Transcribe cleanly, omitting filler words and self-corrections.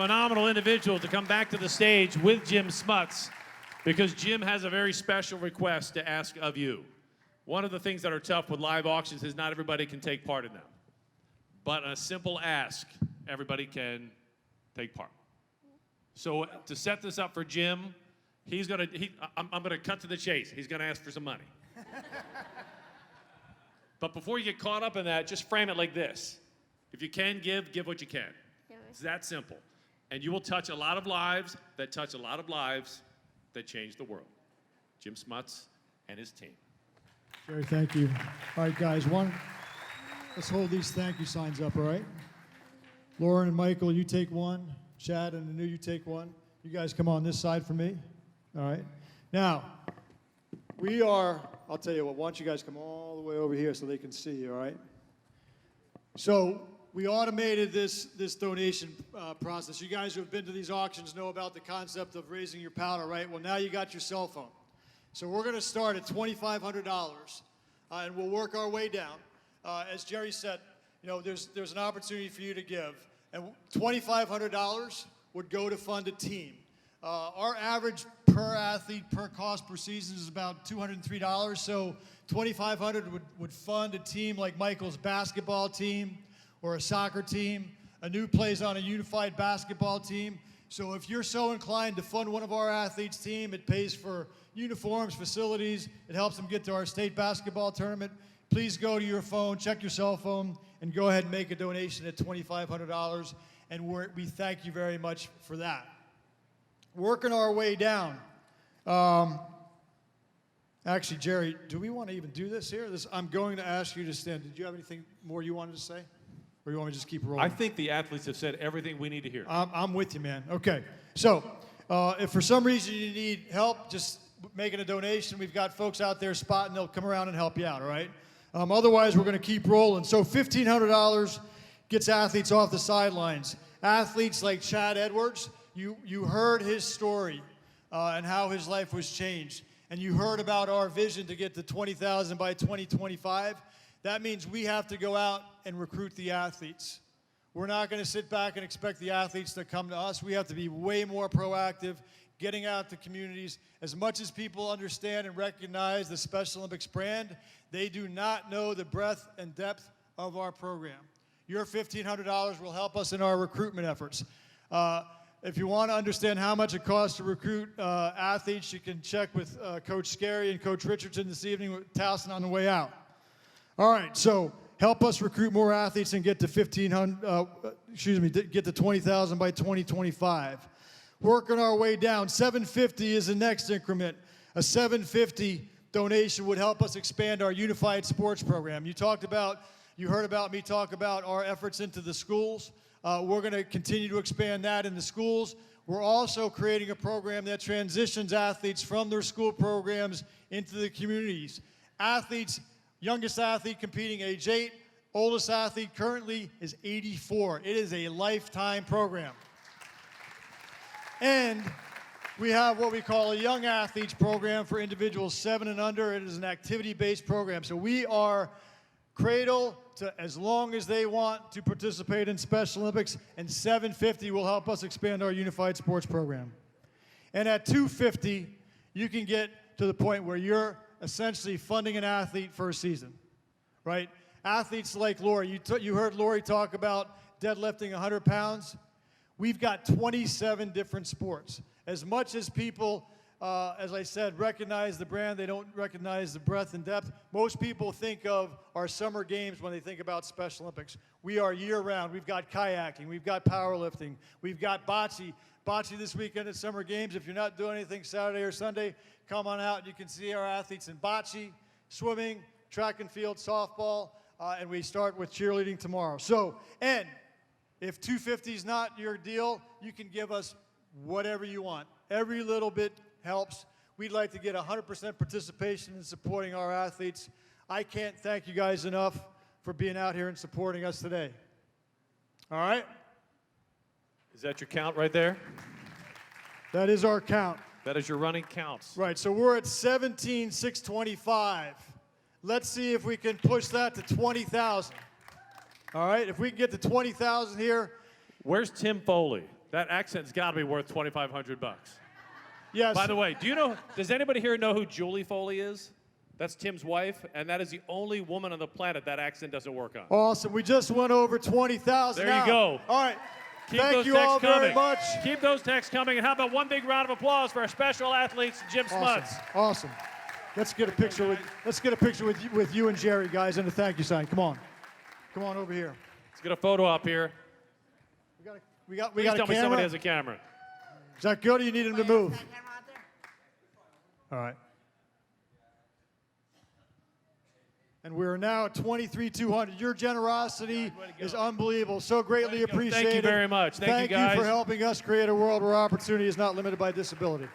phenomenal individual to come back to the stage with Jim Smuts, because Jim has a very special request to ask of you. One of the things that are tough with live auctions is not everybody can take part in them. But a simple ask, everybody can take part. So to set this up for Jim, I'm gonna cut to the chase. He's gonna ask for some money. But before you get caught up in that, just frame it like this. If you can give what you can. It's that simple. And you will touch a lot of lives that touch a lot of lives that change the world. Jim Smuts and his team. Jerry, thank you. All right, guys, let's hold these thank you signs up, all right? Lauren and Michael, you take one. Chad and Anu, you take one. You guys come on this side for me, all right? Now, I'll tell you what, why don't you guys come all the way over here so they can see you, all right? So we automated this donation process. You guys who have been to these auctions know about the concept of raising your powder, right? Well, now you got your cell phone. So we're going to start at $2,500, and we'll work our way down. As Jerry said, you know, there's an opportunity for you to give, and $2,500 would go to fund a team. Our average per athlete, per cost per season is about $203, so $2,500 would fund a team like Michael's basketball team or a soccer team. Anu plays on a unified basketball team. So if you're so inclined to fund one of our athletes' team, it pays for uniforms, facilities, it helps them get to our state basketball tournament. Please go to your phone, check your cell phone, and go ahead and make a donation at $2,500, and we thank you very much for that. Working our way down. Actually, Jerry, do we want to even do this here? I'm going to ask you to stand. Did you have anything more you wanted to say? Or you want me to just keep rolling? I think the athletes have said everything we need to hear. I'm with you, man. Okay. So, if for some reason you need help, just making a donation, we've got folks out there spotting, they'll come around and help you out, all right? Otherwise, we're going to keep rolling. So $1,500 gets athletes off the sidelines. Athletes like Chad Edwards, you heard his story and how his life was changed. And you heard about our vision to get to 20,000 by 2025. That means we have to go out and recruit the athletes. We're not going to sit back and expect the athletes to come to us. We have to be way more proactive, getting out to communities. As much as people understand and recognize the Special Olympics brand, they do not know the breadth and depth of our program. Your $1,500 will help us in our recruitment efforts. If you want to understand how much it costs to recruit athletes, you can check with Coach Scary and Coach Richardson this evening with Towson on the way out. All right, so help us recruit more athletes and get to get to 20,000 by 2025. Working our way down. $750 is the next increment. A $750 donation would help us expand our unified sports program. You heard about me talk about our efforts into the schools. We're going to continue to expand that in the schools. We're also creating a program that transitions athletes from their school programs into the communities. Youngest athlete competing age 8, oldest athlete currently is 84. It is a lifetime program. And we have what we call a young athletes program for individuals 7 and under. It is an activity-based program. So we are cradle to as long as they want to participate in Special Olympics, and $750 will help us expand our unified sports program. And at $250, you can get to the point where you're essentially funding an athlete for a season, right? Athletes like Lori, you heard Lori talk about deadlifting 100 pounds. We've got 27 different sports. As much as people, as I said, recognize the brand, they don't recognize the breadth and depth. Most people think of our summer games when they think about Special Olympics. We are year-round. We've got kayaking. We've got powerlifting. We've got bocce. Bocce this weekend at Summer Games. If you're not doing anything Saturday or Sunday, come on out. You can see our athletes in bocce, swimming, track and field, softball, and we start with cheerleading tomorrow. So, and if $250 is not your deal, you can give us whatever you want. Every little bit helps. We'd like to get 100% participation in supporting our athletes. I can't thank you guys enough for being out here and supporting us today. All right? Is that your count right there? That is our count. That is your running counts. Right, so we're at 17,625. Let's see if we can push that to 20,000. All right, if we can get to 20,000 here. Where's Tim Foley? That accent's got to be worth 2,500 bucks. Yes. By the way, does anybody here know who Julie Foley is? That's Tim's wife, and that is the only woman on the planet that accent doesn't work on. Awesome. We just went over 20,000. There you go. All right. Keep Thank those you texts all coming. very much. Keep those texts coming, and how about one big round of applause for our special athletes, Jim Smuts. Awesome. Let's get a picture with you and Jerry, guys, and a thank you sign. Come on. Come on over here. Let's get a photo up here. We got Please a tell me somebody camera. has a camera. Is that good, or you need him to move? All right. And we're now at 23,200. Your generosity is unbelievable. So greatly appreciated. Thank you very much. Thank you, guys. for helping us create a world where opportunity is not limited by disability.